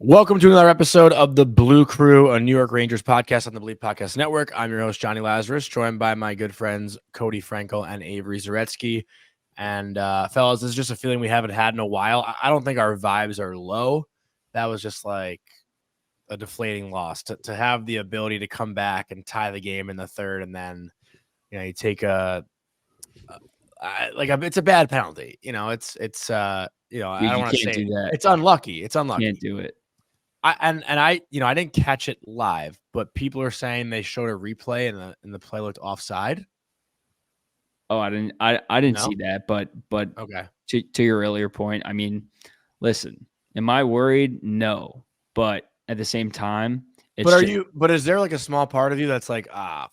Welcome to another episode of the Blue Crew, a New York Rangers podcast on the Believe Podcast Network. I'm your host, Jonny Lazarus, joined by my good friends, Cody, Frankel, and Avery, Zaretsky. And fellas, this is just a feeling we haven't had in a while. I don't think our vibes are low. That was just like a deflating loss. To have the ability to come back and tie the game in the third, and then you take it's a bad penalty. It's I don't want to say do that. It's unlucky. It's unlucky. Can't do it. I didn't catch it live, but people are saying they showed a replay and the play looked offside. Oh, I didn't see that, but okay. To your earlier point, I mean, listen, am I worried? No, but at the same time, But is there like a small part of you that's like, fuck?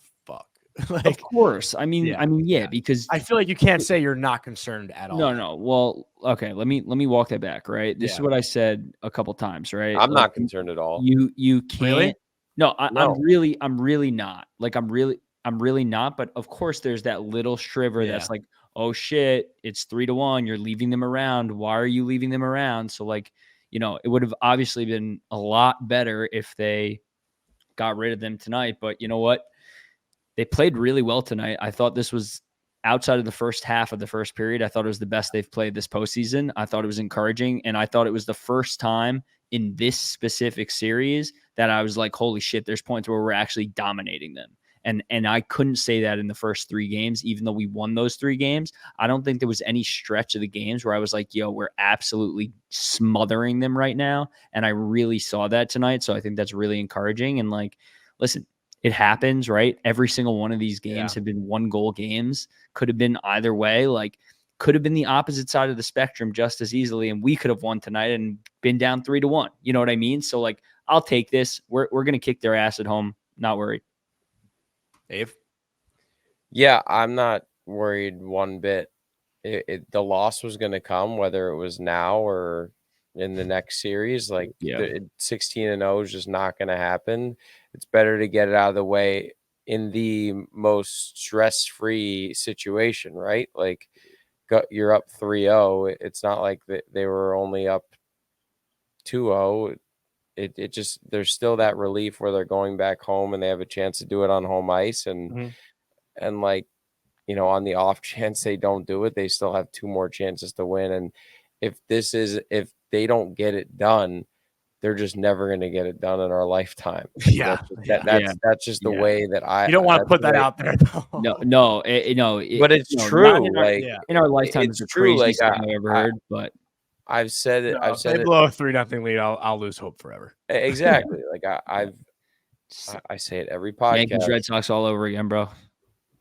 Like, of course. I mean, yeah, because I feel like you can't say you're not concerned at all. No. Well, okay, let me walk that back, right? This is what I said a couple times, right? I'm not concerned at all. You can't. Really? No, I'm really not. Like I'm really not. But of course, there's that little shriver that's like, oh shit, it's 3-1. You're leaving them around. Why are you leaving them around? So like, it would have obviously been a lot better if they got rid of them tonight. But you know what? They played really well tonight. I thought this was outside of the first half of the first period. I thought it was the best they've played this postseason. I thought it was encouraging. And I thought it was the first time in this specific series that I was like, holy shit, there's points where we're actually dominating them. And I couldn't say that in the first 3 games, even though we won those 3 games. I don't think there was any stretch of the games where I was like, yo, we're absolutely smothering them right now. And I really saw that tonight. So I think that's really encouraging. And like, listen, it happens, right? Every single one of these games have been 1-goal games. Could have been either way. Like, could have been the opposite side of the spectrum just as easily. And we could have won tonight and been down 3-1. You know what I mean? So, like, I'll take this. We're going to kick their ass at home. Not worried. Dave? Yeah, I'm not worried one bit. The loss was going to come, whether it was now or in the next series. Like, 16-0 is just not going to happen. It's better to get it out of the way in the most stress-free situation, right? Like, you're up 3-0. It's not like they were only up 2-0. It just, there's still that relief where they're going back home and they have a chance to do it on home ice. And like, on the off chance they don't do it, they still have 2 more chances to win. And if they don't get it done, they're just never going to get it done in our lifetime. That's just the way that you don't want to put that out there, though. No, but it's true. In our lifetime, it's the craziest thing I ever heard. But I've said it. If they blow a 3-0 lead, I'll lose hope forever. Exactly. Like I say it every podcast. Yankees, Red Sox all over again, bro.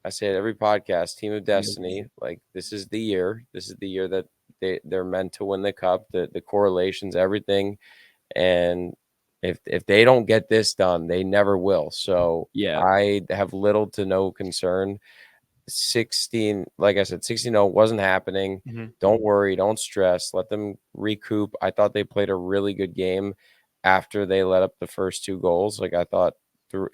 I say it every podcast. Team of Destiny. Like, this is the year. This is the year that they're meant to win the cup. The correlations, everything. And if they don't get this done, they never will. So I have little to no concern. 16, like I said, 16-0 wasn't happening. Don't worry, don't stress. Let them recoup. I thought they played a really good game after they let up the first 2 goals. Like, I thought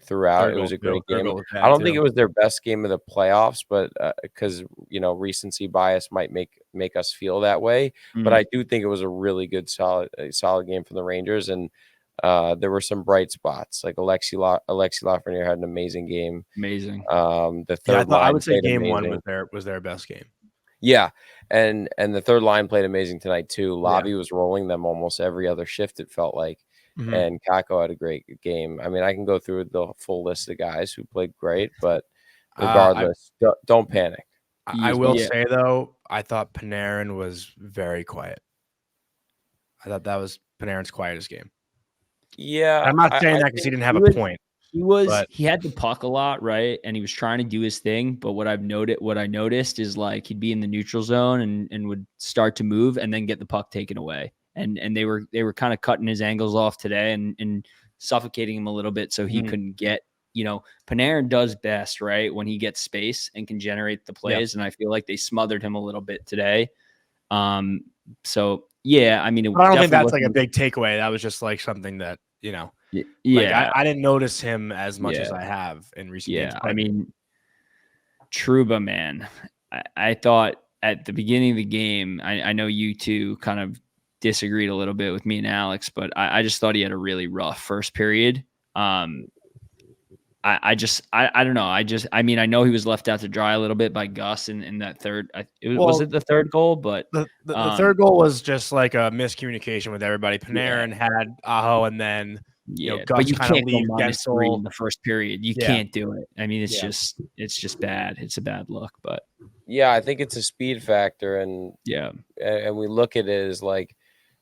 throughout it was a great game. I don't think it was their best game of the playoffs, but because recency bias might make us feel that way. But I do think it was a really good solid game from the Rangers. And there were some bright spots. Like Alexi Lafreniere had an amazing game. Amazing. The third line, I would say game amazing. 1 was their best game. Yeah, and the third line played amazing tonight too. Lavi was rolling them almost every other shift, it felt like. And Kako had a great game. I mean, I can go through the full list of guys who played great, but regardless, don't panic. I will say, though, I thought Panarin was very quiet. I thought that was Panarin's quietest game. Yeah. I'm not saying that because he didn't have a point. He had the puck a lot, right? And he was trying to do his thing. But what I noticed is, like, he'd be in the neutral zone and would start to move and then get the puck taken away. And they were kind of cutting his angles off today and suffocating him a little bit so he couldn't get, Panarin does best, right, when he gets space and can generate the plays. And I feel like they smothered him a little bit today. So, yeah, I mean, I don't think that's like a big takeaway. That was just like something that, I didn't notice him as much as I have in recent games. I mean, Trouba, man, I thought at the beginning of the game, I know you two kind of disagreed a little bit with me and Alex, but I just thought he had a really rough first period. I don't know. I mean, I know he was left out to dry a little bit by Gus in that third. Was it the third goal? But the third goal was just like a miscommunication with everybody. Panarin had Aho, and then Gus but you can't go -3 in the first period. You can't do it. I mean, it's just bad. It's a bad look. But yeah, I think it's a speed factor, and we look at it as like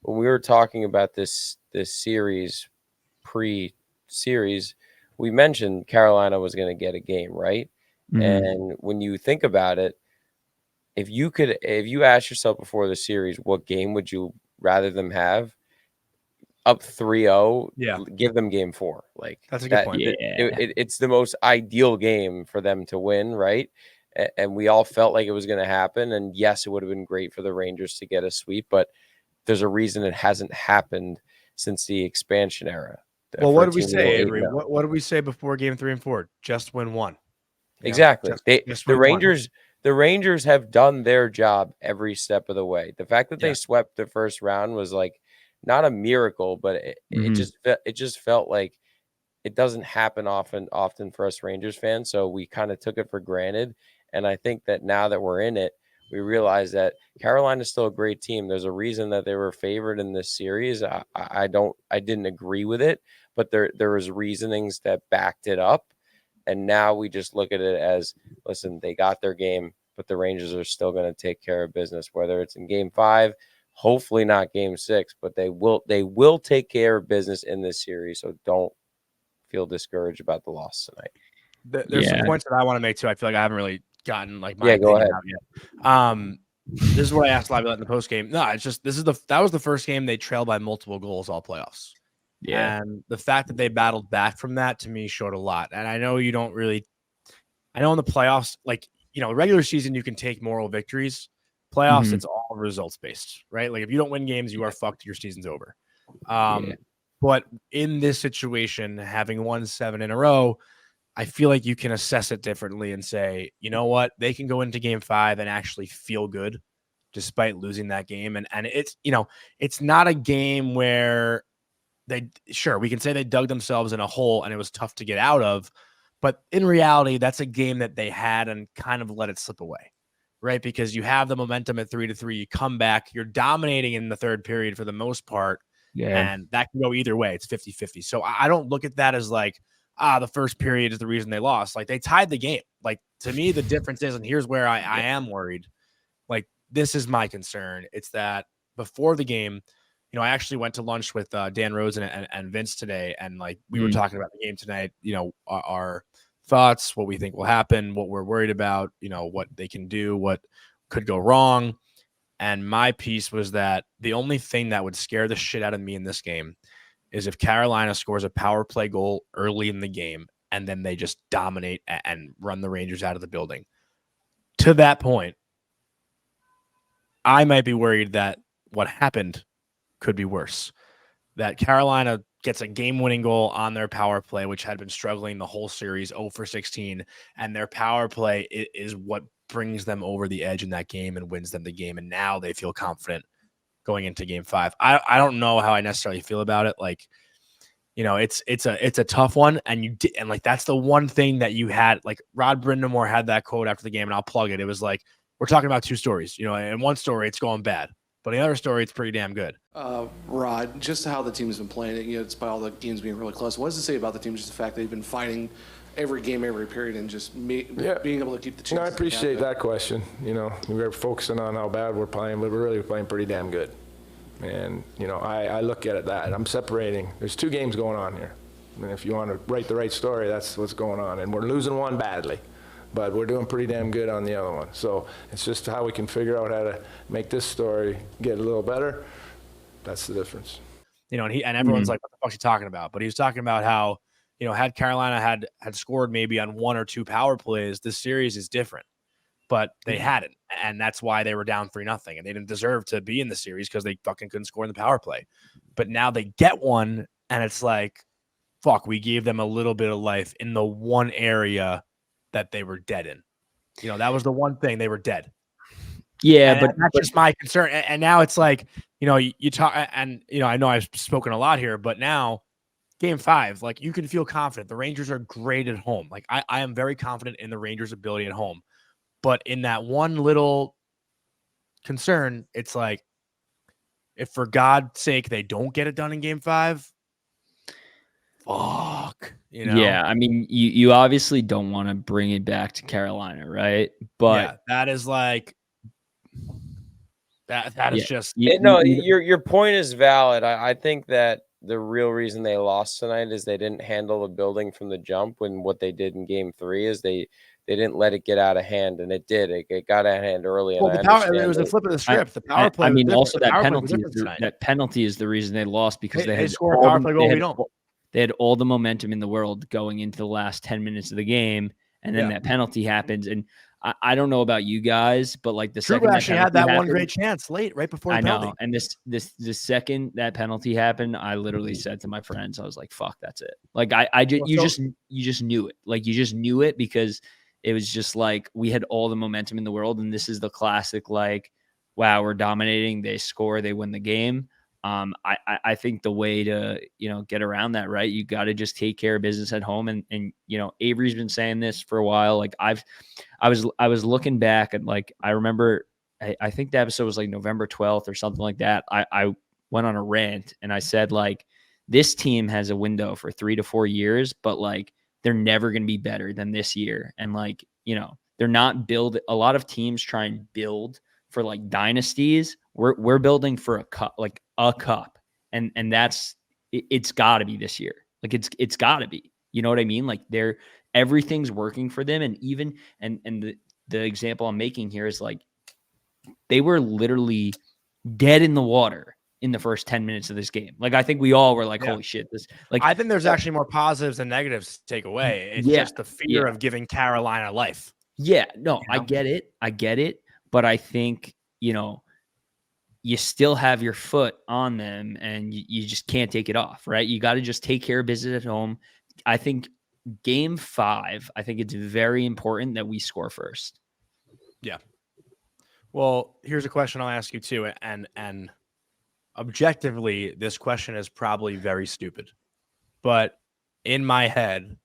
when we were talking about this series pre-series. We mentioned Carolina was going to get a game, right? Mm-hmm. And when you think about it, if you ask yourself before the series, what game would you rather them have? Up 3-0, give them game 4. Like that's a good point. It's the most ideal game for them to win, right? And we all felt like it was going to happen. And yes, it would have been great for the Rangers to get a sweep, but there's a reason it hasn't happened since the expansion era. Well, what did we say, Avery? What did we say before game 3 and 4? Just win one. Exactly. The Rangers have done their job every step of the way. The fact that they swept the first round was like not a miracle, but it just felt like it doesn't happen often for us Rangers fans. So we kind of took it for granted. And I think that now that we're in it, we realize that Carolina is still a great team. There's a reason that they were favored in this series. I didn't agree with it, but there was reasonings that backed it up. And now we just look at it as, listen, they got their game, but the Rangers are still going to take care of business, whether it's in game 5, hopefully not game 6, but they will take care of business in this series. So don't feel discouraged about the loss tonight. There's some points that I want to make too. I feel like I haven't really gotten like my opinion out yet. This is what I asked Live in the post game. No, it's just that was the first game they trailed by multiple goals all playoffs. Yeah, and the fact that they battled back from that to me showed a lot. And I know you don't really. I know in the playoffs, like regular season, you can take moral victories. Playoffs, it's all results based, right? Like if you don't win games, you are fucked. Your season's over. But in this situation, having won 7 in a row, I feel like you can assess it differently and say, you know what, they can go into game 5 and actually feel good despite losing that game. And it's, it's not a game where we can say they dug themselves in a hole and it was tough to get out of. But in reality, that's a game that they had and kind of let it slip away, right? Because you have the momentum at 3-3, you come back, you're dominating in the third period for the most part. Yeah. And that can go either way. It's 50-50. So I don't look at that as like, the first period is the reason they lost. Like they tied the game. Like to me, the difference is, and here's where I am worried. Like this is my concern. It's that before the game, I actually went to lunch with Dan Rosen and Vince today. And like, we were talking about the game tonight, our thoughts, what we think will happen, what we're worried about, what they can do, what could go wrong. And my piece was that the only thing that would scare the shit out of me in this game is if Carolina scores a power play goal early in the game and then they just dominate and run the Rangers out of the building. To that point, I might be worried that what happened could be worse. That Carolina gets a game-winning goal on their power play, which had been struggling the whole series, 0 for 16, and their power play is what brings them over the edge in that game and wins them the game, and now they feel confident going into game 5. I don't know how I necessarily feel about it. Like, it's a tough one, and like that's the one thing that you had. Like Rod Brindamore had that quote after the game, and I'll plug it. It was like, we're talking about 2 stories. In one story it's going bad, but in the other story it's pretty damn good. Rod, just how the team's been playing, despite all the games being really close. What does it say about the team? Just the fact they've been fighting every game, every period, and just being able to keep the chance. I appreciate that question. We're focusing on how bad we're playing, but we're really playing pretty damn good. And, I look at it that I'm separating. There's 2 games going on here. I mean, if you want to write the right story, that's what's going on. And we're losing one badly, but we're doing pretty damn good on the other one. So it's just how we can figure out how to make this story get a little better. That's the difference. And everyone's like, what the fuck's he talking about? But he was talking about how, had Carolina had scored maybe on 1 or 2 power plays, this series is different. But they hadn't, and that's why they were down 3-0, and they didn't deserve to be in the series because they fucking couldn't score in the power play. But now they get one, and it's like, fuck, we gave them a little bit of life in the one area that they were dead in. That was the one thing they were dead. Yeah, and but that's just my concern. And now it's like you talk, and I know I've spoken a lot here, but now Game 5, like you can feel confident. The Rangers are great at home. Like I am very confident in the Rangers' ability at home. But in that one little concern, it's like, if for God's sake they don't get it done in Game 5, fuck. Yeah, I mean, you obviously don't want to bring it back to Carolina, right? But that is like that is just your point is valid. I think that the real reason they lost tonight is they didn't handle the building from the jump. When what they did in Game 3 is they didn't let it get out of hand, and it did. It got out of hand early. And it was a flip of the script. The power play. I mean, also that penalty is the reason they lost, because they had score a power play goal. We don't. They had all the momentum in the world going into the last 10 minutes of the game, and then that penalty happens. And I don't know about you guys, but like the second actually had that one great chance late, right before the penalty. I know. And the second that penalty happened, I literally said to my friends, I was like, "Fuck, that's it." Like you just knew it. Like you just knew it, because it was just like we had all the momentum in the world, and this is the classic like, wow, we're dominating. They score, they win the game. I think the way to, get around that, right? You got to just take care of business at home. And Avery's been saying this for a while. Like I was looking back at, like, I remember, I think the episode was like November 12th or something like that. I went on a rant and I said, like, this team has a window for 3 to 4 years, but like, they're never going to be better than this year. And like, they're not a lot of teams try and build for like dynasties. We're building for a cup, like a cup. And that's, it's gotta be this year. Like it's gotta be, you know what I mean? Like everything's working for them. And even, and the example I'm making here is like, they were literally dead in the water in the first 10 minutes of this game. Like, I think we all were like, holy shit, this, like, I think there's actually more positives than negatives to take away. It's just the fear of giving Carolina life. Yeah, no, I get it. But I think, you still have your foot on them, and you just can't take it off, right? You got to just take care of business at home. I think Game 5, I think it's very important that we score first. Yeah. Well, here's a question I'll ask you too. And objectively, this question is probably very stupid. But in my head,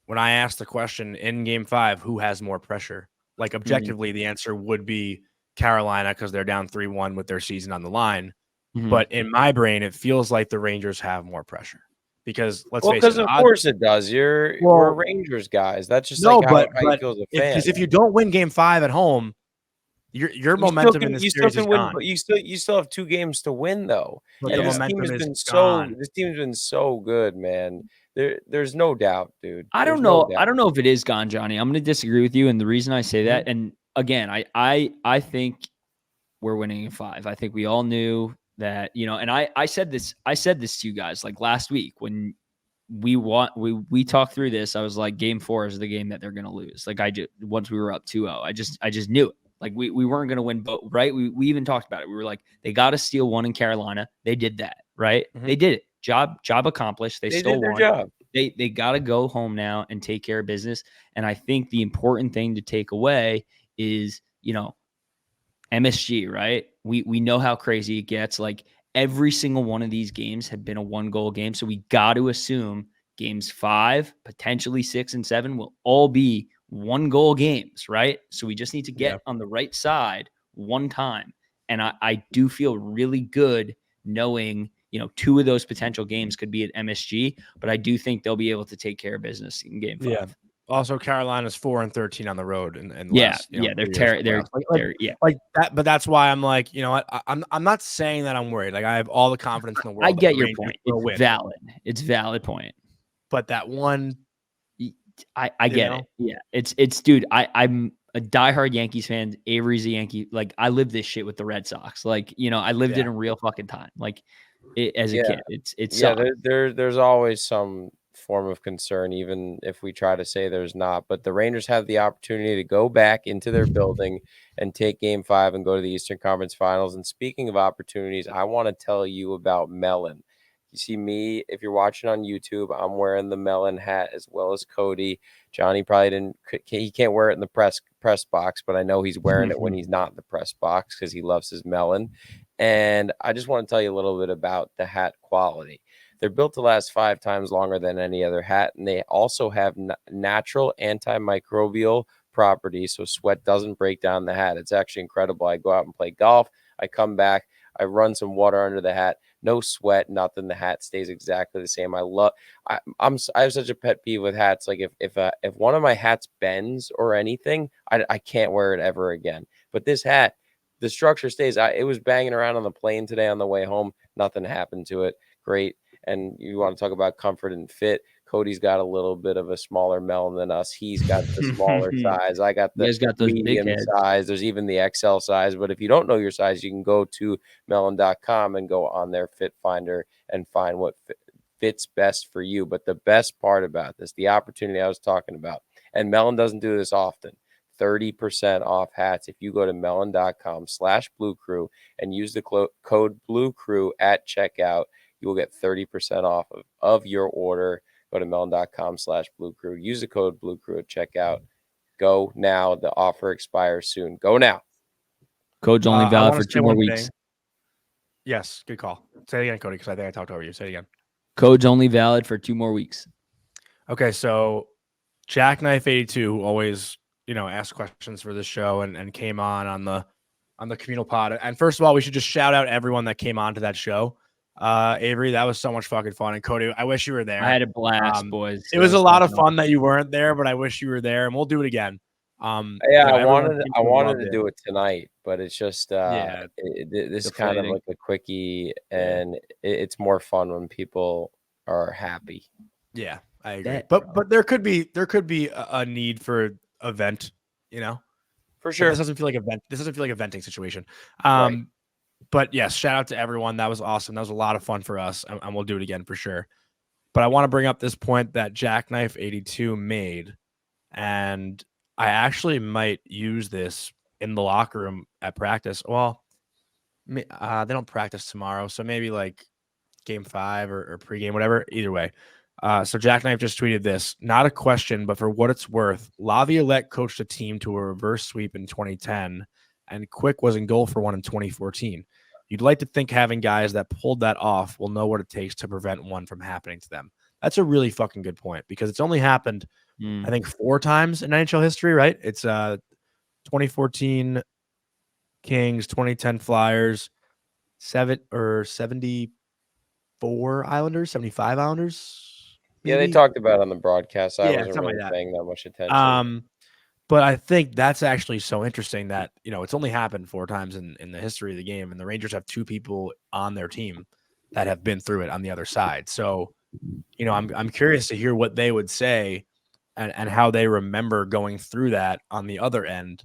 when I asked the question in Game 5, who has more pressure? Like, objectively, the answer would be Carolina, because they're down 3-1 with their season on the line. But in my brain, it feels like the Rangers have more pressure, because let's face it. Because of course it does. We're Rangers guys. That's just how you feel as a fan. Because if you don't win Game 5 at home, your momentum in this series is gone. But you still have 2 games to win, though. But the momentum is gone. This team's been so good, man. There's no doubt, dude. I don't know if it is gone, Johnny. I'm going to disagree with you, and the reason I say that, and again, I think we're winning in 5. I think we all knew that, and I said this to you guys like last week when we talked through this. I was like, Game 4 is the game that they're going to lose. Like, once we were up 2-0, I just knew it. Like, we weren't going to win both, right? We even talked about it. We were like, they got to steal one in Carolina. They did that, right? They did it. Job accomplished. They still did their won. Job. They got to go home now and take care of business. And I think the important thing to take away is, MSG, right? We know how crazy it gets. Like, every single one of these games have been a 1-goal game. So we got to assume games 5, potentially 6 and 7 will all be 1-goal games, right? So we just need to get on the right side one time. And I do feel really good knowing, 2 of those potential games could be at MSG, but I do think they'll be able to take care of business in Game 5. Yeah. Also, Carolina's 4-13 on the road, and they're like that. But that's why I'm like, you know what? I'm not saying that I'm worried. Like, I have all the confidence in the world. I get your point. It's valid. It's valid point. But that one, I get it. Yeah, it's dude. I'm a diehard Yankees fan. Avery's a Yankee. Like, I live this shit with the Red Sox. Like, I lived it in real fucking time. Like, as a kid, it's there's always some form of concern, even if we try to say there's not. But the Rangers have the opportunity to go back into their building and take Game 5 and go to the Eastern Conference Finals. And speaking of opportunities, I want to tell you about Melon. You see me, if you're watching on YouTube, I'm wearing the Melon hat, as well as Cody. Johnny probably he can't wear it in the press box, but I know he's wearing it when he's not in the press box because he loves his Melon. And I just want to tell you a little bit about the hat quality. They're built to last 5 times longer than any other hat, and they also have natural antimicrobial properties, so sweat doesn't break down the hat. It's actually incredible. I go out and play golf. I come back. I run some water under the hat. No sweat, nothing. The hat stays exactly the same. I have such a pet peeve with hats. Like if one of my hats bends or anything, I can't wear it ever again. But this hat, the structure stays. It was banging around on the plane today on the way home. Nothing happened to it. Great. And you want to talk about comfort and fit. Cody's got a little bit of a smaller melon than us. He's got the smaller size. I got the medium size. There's even the XL size. But if you don't know your size, you can go to melon.com and go on their fit finder and find what fits best for you. But the best part about this, the opportunity I was talking about, and Melon doesn't do this often, 30% off hats if you go to melon.com/bluecrew and use the code bluecrew at checkout. You will get 30% off of your order. Go to melon.com/bluecrew. Use the code bluecrew at checkout. Go now. The offer expires soon. Go now. Code's only valid for 2 more weeks. Yes, good call. Say it again, Cody, because I think I talked over you. Say it again. Code's only valid for 2 more weeks. Okay, so Jackknife82, who always asked questions for this show and came on the communal pod. And first of all, we should just shout out everyone that came on to that show. Avery, that was so much fucking fun. And Cody, I wish you were there. I had a blast, boys. It was a lot of fun that you weren't there, but I wish you were there, and we'll do it again. I wanted to do it tonight, but it's just this is kind of like a quickie, and it's more fun when people are happy. Yeah, I agree. But there could be a need for event, for sure. This doesn't feel like a venting situation. Right. But yes, shout out to everyone. That was awesome. That was a lot of fun for us, and we'll do it again for sure. But I want to bring up this point that Jackknife82 made, and I actually might use this in the locker room at practice. Well, they don't practice tomorrow, so maybe like game 5 or pregame, whatever. Either way. So Jackknife just tweeted this. Not a question, but for what it's worth, Laviolette coached a team to a reverse sweep in 2010, and Quick was in goal for one in 2014. You'd like to think having guys that pulled that off will know what it takes to prevent one from happening to them. That's a really fucking good point, because it's only happened, I think, 4 times in NHL history, right? It's 2014 Kings, 2010 Flyers, 74 Islanders, 75 Islanders. Maybe? Yeah, they talked about it on the broadcast. I wasn't really paying that much attention. But I think that's actually so interesting that, it's only happened 4 times in the history of the game, and the Rangers have 2 people on their team that have been through it on the other side. So, I'm curious to hear what they would say and how they remember going through that on the other end,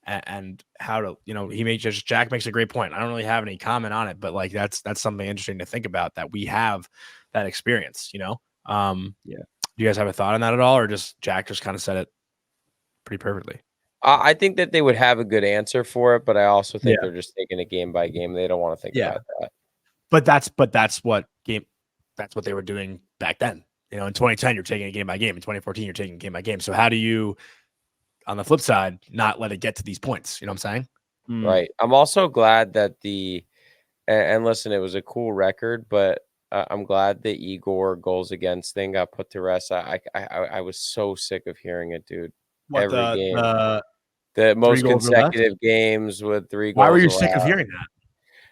and how to, Jack makes a great point. I don't really have any comment on it, but like that's something interesting to think about, that we have that experience, Do you guys have a thought on that at all, or just Jack just kind of said it pretty perfectly? I think that they would have a good answer for it, but I also think they're just taking it game by game. They don't want to think about that. But that's what they were doing back then. In 2010, you're taking it game by game. In 2014, you're taking it game by game. So how do you, on the flip side, not let it get to these points? You know what I'm saying? Right. I'm also glad that and listen, it was a cool record, but I'm glad the Igor goals against thing got put to rest. I was so sick of hearing it, dude. Every game. The most consecutive games with 3 goals. Why were you sick of hearing that?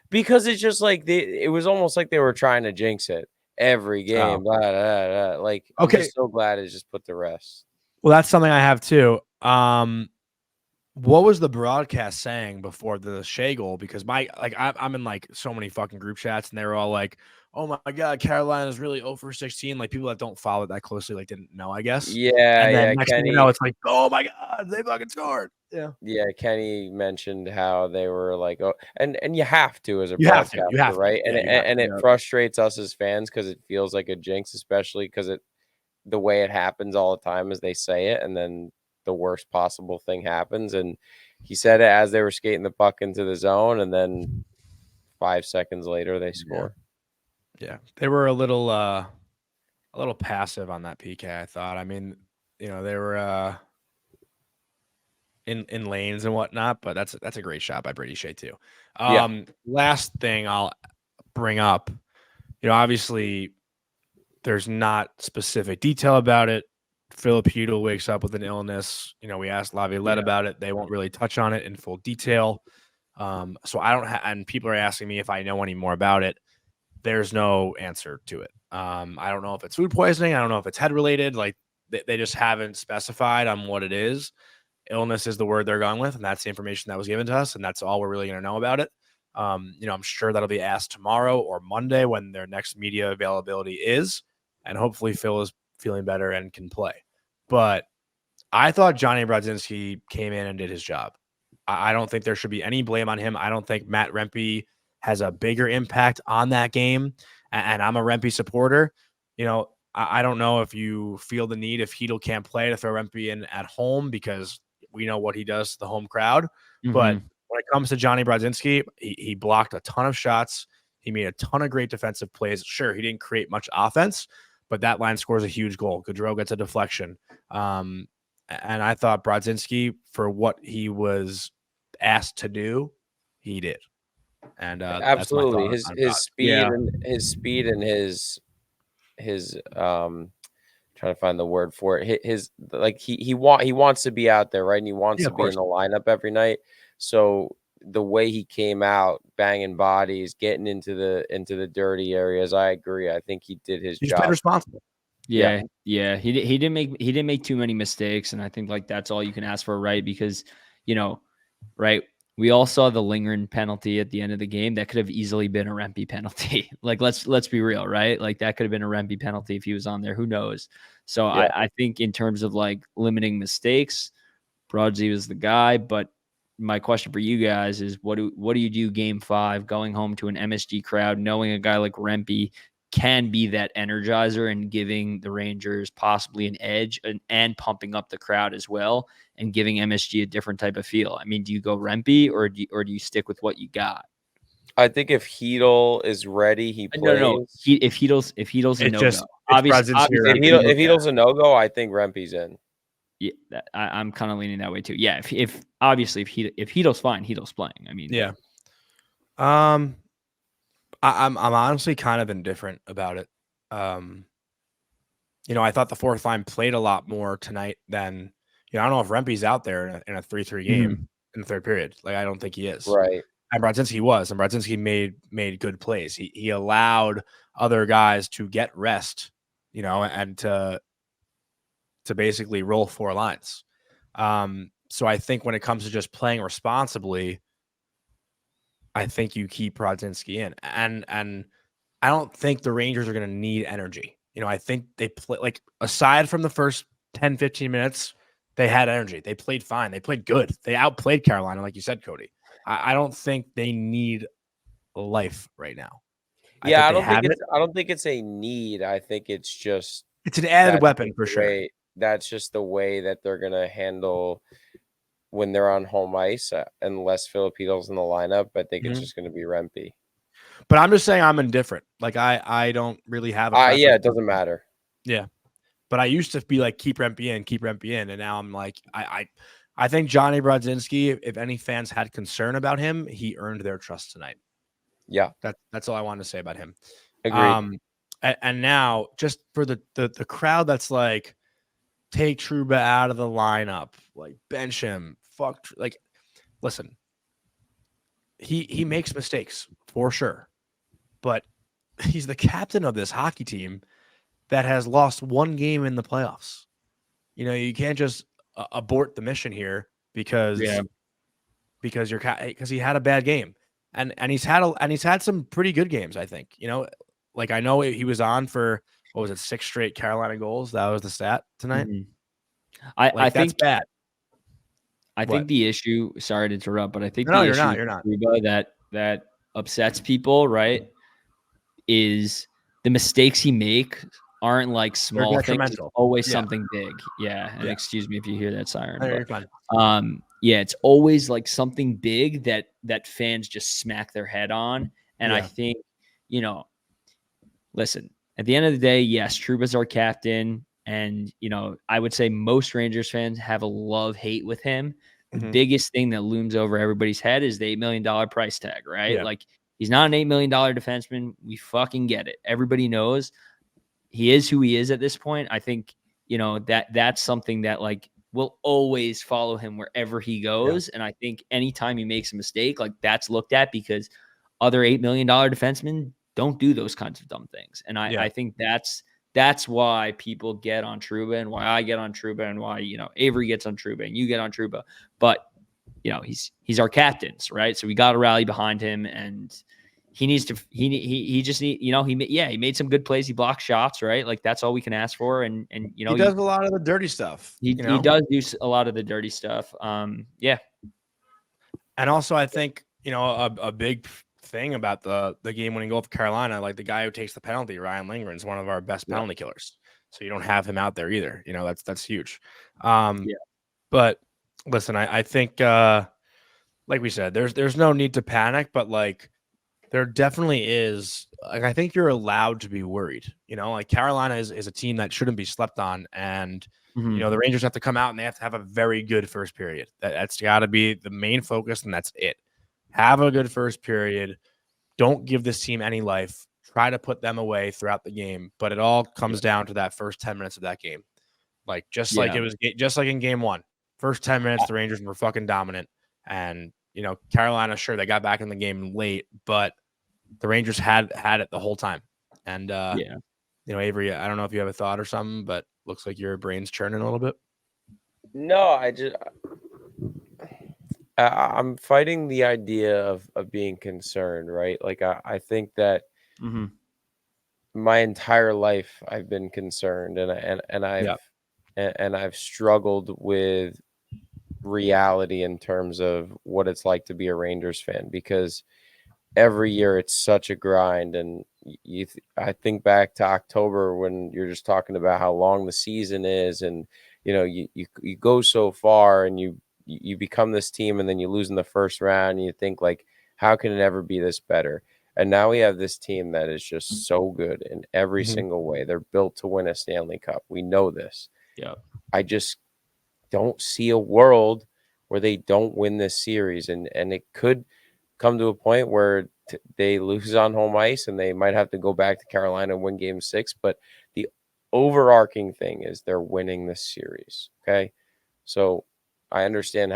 Because it's just like it was almost like they were trying to jinx it every game. Blah, blah, blah. Like, I'm just so glad it's just put to rest. Well, that's something I have too. What was the broadcast saying before the Shea goal? Because I'm in like so many fucking group chats, and they were all like, "Oh my god, Carolina's really 0 for 16." Like, people that don't follow it that closely didn't know, I guess. Yeah, and then next thing you know, it's like, "Oh my god, they fucking scored." Yeah. Kenny mentioned how they were like, "Oh," and you have to as a broadcaster, you have to, right? And it frustrates us as fans because it feels like a jinx, especially because the way it happens all the time is they say it, and then the worst possible thing happens. And he said it as they were skating the puck into the zone, and then 5 seconds later they score. Yeah, they were a little passive on that PK, I thought. I mean, they were in lanes and whatnot. But that's a great shot by Brady Shea too. Yeah. Last thing I'll bring up, obviously there's not specific detail about it. Filipino wakes up with an illness. We asked Laviolette about it. They won't really touch on it in full detail. So I don't and people are asking me if I know any more about it. There's no answer to it. I don't know if it's food poisoning. I don't know if it's head related. Like they just haven't specified on what it is. Illness is the word they're going with, and that's the information that was given to us, and that's all we're really going to know about it. I'm sure that'll be asked tomorrow or Monday when their next media availability is, and hopefully Phil is feeling better and can play. But I thought Jonny Brodzinski came in and did his job. I don't think there should be any blame on him. I don't think Matt Rempe has a bigger impact on that game, and I'm a Rempe supporter. I don't know if you feel the need, if Heedle can't play, to throw Rempe in at home because we know what he does to the home crowd. Mm-hmm. But when it comes to Jonny Brodzinski, he blocked a ton of shots. He made a ton of great defensive plays. Sure, he didn't create much offense, but that line scores a huge goal. Gaudreau gets a deflection. And I thought Brodzinski, for what he was asked to do, he did. And absolutely, his speed and his trying to find the word for it. He wants to be out there, right? And he wants to be in the lineup every night. So the way he came out, banging bodies, getting into the dirty areas, I agree. I think he did his job. He's responsible. Yeah. He didn't make too many mistakes, and I think that's all you can ask for, right? Because right. We all saw the lingering penalty at the end of the game. That could have easily been a Rempe penalty. Let's be real, right? That could have been a Rempe penalty if he was on there. Who knows? So I think in terms of limiting mistakes, Brodsky was the guy. But my question for you guys is, what do you do game 5, going home to an MSG crowd, knowing a guy like Rempe can be that energizer and giving the Rangers possibly an edge and pumping up the crowd as well and giving MSG a different type of feel? I mean, do you go Rempe or do you stick with what you got? I think if Heedle is ready, he plays. No. If Heedle's a no-go. Obviously, if Heedle's a no-go, I think Rempe's in. Yeah, I'm kind of leaning that way too. Yeah, if Heedle's fine, Heedle's playing. I mean, yeah. I'm honestly kind of indifferent about it. I thought the fourth line played a lot more tonight than, I don't know if Rempe's out there in a 3-3 game in the third period. I don't think he is. Right. And Brodzinski was, and Brodzinski made good plays. He allowed other guys to get rest, and to basically roll 4 lines. So I think when it comes to just playing responsibly, I think you keep Brodzinski in, and I don't think the Rangers are going to need energy. I think they play aside from the first 10, 15 minutes, they had energy. They played fine. They played good. They outplayed Carolina, like you said, Cody. I don't think they need life right now. I don't think it's a need. I think it's an added weapon for sure. That's just the way that they're going to handle when they're on home ice, unless Filipinos in the lineup. I think it's just going to be Rempe. But I'm just saying I'm indifferent. I don't really have a preference. Yeah, it doesn't matter. Yeah. But I used to be keep Rempe in. And now I'm I think Jonny Brodzinski, if any fans had concern about him, he earned their trust tonight. Yeah. That's all I wanted to say about him. Agreed. And now just for the crowd that's take Trouba out of the lineup, bench him, listen, he makes mistakes for sure, but he's the captain of this hockey team that has lost 1 game in the playoffs. You can't just abort the mission here because he had a bad game, and he's had some pretty good games. I think I know he was on for, what was it, 6 straight Carolina goals. That was the stat tonight. Mm-hmm. I think that's bad. I think the issue, sorry to interrupt, but I think you're not. That upsets people, right, is the mistakes he makes aren't small things. It's always something big. Yeah. And excuse me if you hear that siren. No, you're fine. It's always something big that fans just smack their head on. And I think, listen, at the end of the day, yes, Trouba's our captain. And, I would say most Rangers fans have a love-hate with him. the biggest thing that looms over everybody's head is the $8 million price tag, right? Yeah. Like, he's not an $8 million defenseman. We fucking get it. Everybody knows he is who he is at this point. I think, that's something that like will always follow him wherever he goes. And I think anytime he makes a mistake, like that's looked at, because other $8 million defensemen don't do those kinds of dumb things. And I think that's why people get on Trouba, and why I get on Trouba, and why, Avery gets on Trouba and you get on Trouba. But, he's our captains, right? So we got to rally behind him, and he needs to, he just need, he made some good plays. He blocked shots, right? Like that's all we can ask for. And he does a lot of the dirty stuff. He does do a lot of the dirty stuff. Yeah. And also I think, a big thing about the game-winning goal for Carolina, like the guy who takes the penalty, Ryan Lindgren, is one of our best penalty killers. So you don't have him out there either. That's huge. But listen, I think, like we said, there's no need to panic, but like there definitely is. Like, I think you're allowed to be worried. Like Carolina is a team that shouldn't be slept on, and the Rangers have to come out and they have to have a very good first period. That's got to be the main focus, and that's it. Have a good first period. Don't give this team any life. Try to put them away throughout the game, but it all comes down to that first 10 minutes of that game. Like like it was just like in game one. First 10 minutes, the Rangers were fucking dominant, and Carolina, sure, they got back in the game late, but the Rangers had it the whole time. And Avery, I don't know if you have a thought or something, but looks like your brain's churning a little bit. No, I'm fighting the idea of being concerned, right? Like I think that my entire life I've been concerned, and I've struggled with reality in terms of what it's like to be a Rangers fan, because every year it's such a grind. And I think back to October when you're just talking about how long the season is, and you go so far, and you become this team, and then you lose in the first round, and you think like, how can it ever be this better? And now we have this team that is just so good in every single way. They're built to win a Stanley Cup. We know this. Yeah. I just don't see a world where they don't win this series. And it could come to a point where they lose on home ice, and they might have to go back to Carolina and win game 6. But the overarching thing is they're winning this series. Okay. So I understand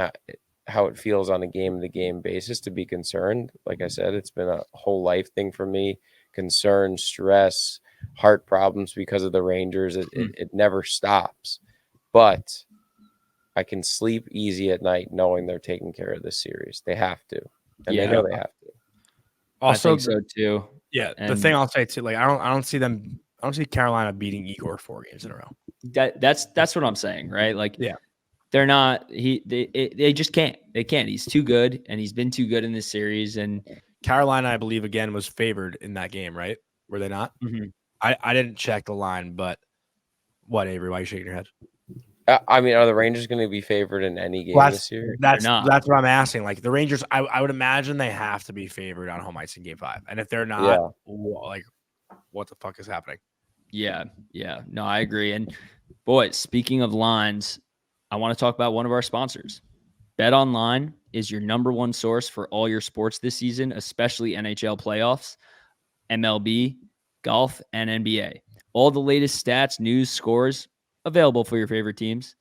how it feels on a game-to-game basis to be concerned. Like I said, it's been a whole life thing for me. Concern, stress, heart problems because of the Rangers. It never stops. But I can sleep easy at night knowing they're taking care of this series. They have to. And they know they have to. Also, I think so too. Yeah. The thing I'll say too, like I don't see Carolina beating Igor 4 games in a row. That's what I'm saying, right? Like, yeah. They're not. They just can't. They can't. He's too good, and he's been too good in this series. And Carolina, I believe, again was favored in that game, right? Were they not? I didn't check the line, but what, Avery? Why are you shaking your head? I mean, are the Rangers going to be favored in any game this year? That's what I'm asking. Like the Rangers, I would imagine they have to be favored on home ice in game 5, and if they're not, like, what the fuck is happening? Yeah. No, I agree. And boy, speaking of lines, I want to talk about one of our sponsors. BetOnline is your number one source for all your sports this season, especially NHL playoffs, MLB, golf, and NBA. All the latest stats, news, scores available for your favorite teams.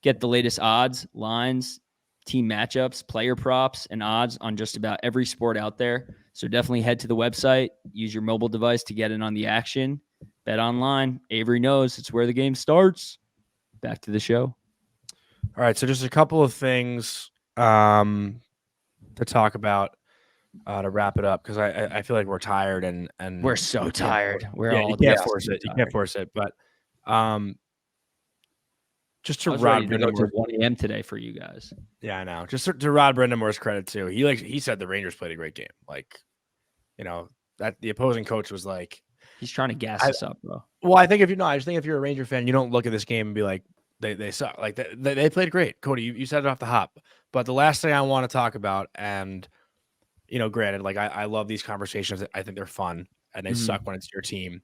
Get the latest odds, lines, team matchups, player props, and odds on just about every sport out there. So definitely head to the website, use your mobile device to get in on the action. BetOnline, Avery knows it's where the game starts. Back to the show. All right, so just a couple of things to talk about to wrap it up, because I feel like we're tired and we're so tired. You can't force it. You can't force it. But just to Rod Brind'Amour, 1 a.m. today for you guys. Yeah, I know. Just to Rod Brind'Amour's credit too. He said the Rangers played a great game. Like, that the opposing coach was like, he's trying to gas us up, bro. Well, I just think if you're a Ranger fan, you don't look at this game and be like, they suck. Like they played great. Cody, you said it off the hop. But the last thing I want to talk about, and granted, like I love these conversations. I think they're fun, and they suck when it's your team.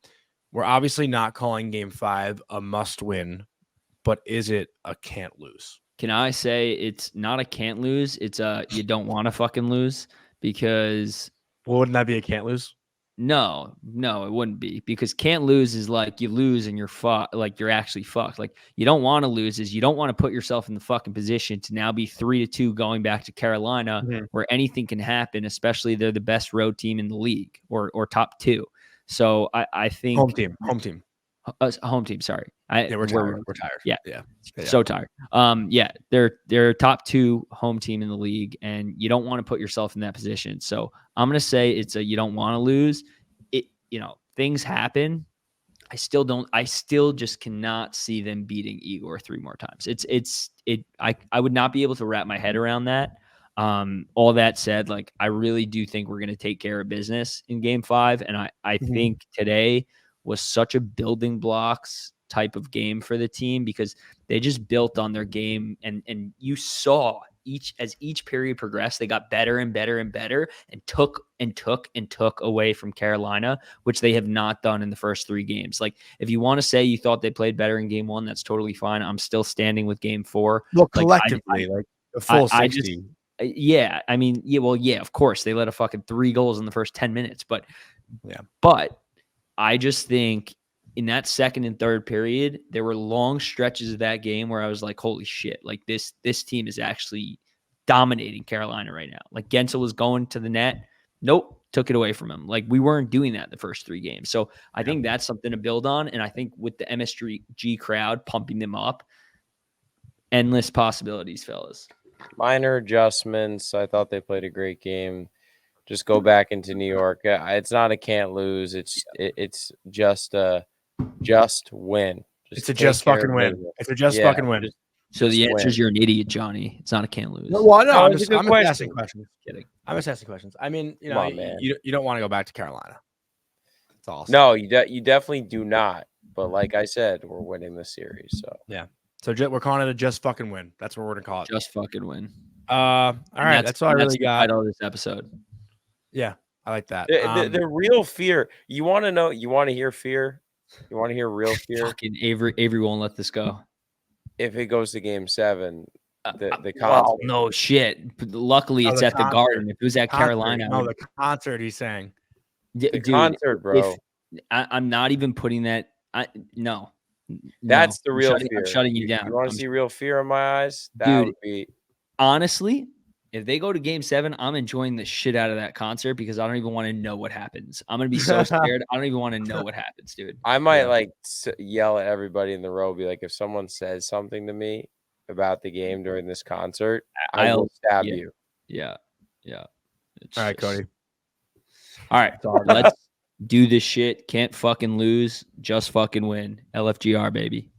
We're obviously not calling game 5 a must win, but is it a can't lose? Can I say it's not a can't lose? It's a you don't want to fucking lose because. Well, wouldn't that be a can't lose? No, it wouldn't be because can't lose is like you lose and you're fucked. Like you're actually fucked. Like you don't want to lose is you don't want to put yourself in the fucking position to now be 3-2 going back to Carolina where anything can happen, especially they're the best road team in the league or top 2. So I think home team. Home team. Sorry, we're tired. We're tired. Yeah, so tired. They're top 2 home team in the league, and you don't want to put yourself in that position. So I'm gonna say it's a you don't want to lose. Things happen. I still just cannot see them beating Igor 3 more times. I would not be able to wrap my head around that. All that said, like I really do think we're gonna take care of business in Game 5, and I think today was such a building blocks type of game for the team because they just built on their game and you saw as each period progressed, they got better and better and better and took away from Carolina, which they have not done in the first 3 games. Like if you want to say you thought they played better in Game 1, that's totally fine. I'm still standing with Game 4. Well, collectively, a full 60. I mean, of course they let a fucking 3 goals in the first 10 minutes, but I just think in that second and third period, there were long stretches of that game where I was like, holy shit, like this team is actually dominating Carolina right now. Like Gensel was going to the net. Nope, took it away from him. Like we weren't doing that the first 3 games. So I think that's something to build on. And I think with the MSG crowd pumping them up, endless possibilities, fellas. Minor adjustments. I thought they played a great game. Just go back into New York. It's not a can't lose. It's just a win. It's a just fucking win. It's a just fucking win. So the answer is you're an idiot, Johnny. It's not a can't lose. No, I'm just asking questions. Kidding. I'm just asking questions. I mean, you don't want to go back to Carolina. That's awesome. No, you definitely do not. But like I said, we're winning the series. So yeah. So we're calling it a just fucking win. That's what we're gonna call it. Just fucking win. All right. That's all I really got. Title of this episode. Yeah, I like that. The real fear. You want to know? You want to hear fear? You want to hear real fear? Fucking Avery won't let this go. If it goes to Game 7, the concert. Well, no shit. Luckily, it's at the Garden. If it was at Carolina, the concert. He's saying the concert, bro. I'm not even putting that. No. That's the real fear. I'm shutting you down. You want to see real fear in my eyes? That would be honestly. If they go to Game 7, I'm enjoying the shit out of that concert because I don't even want to know what happens. I'm gonna be so scared. I don't even want to know what happens, dude. I might yell at everybody in the row, be like, if someone says something to me about the game during this concert, I'll stab you. Yeah. All right, Cody. All right, let's do this shit. Can't fucking lose. Just fucking win. LFGR, baby.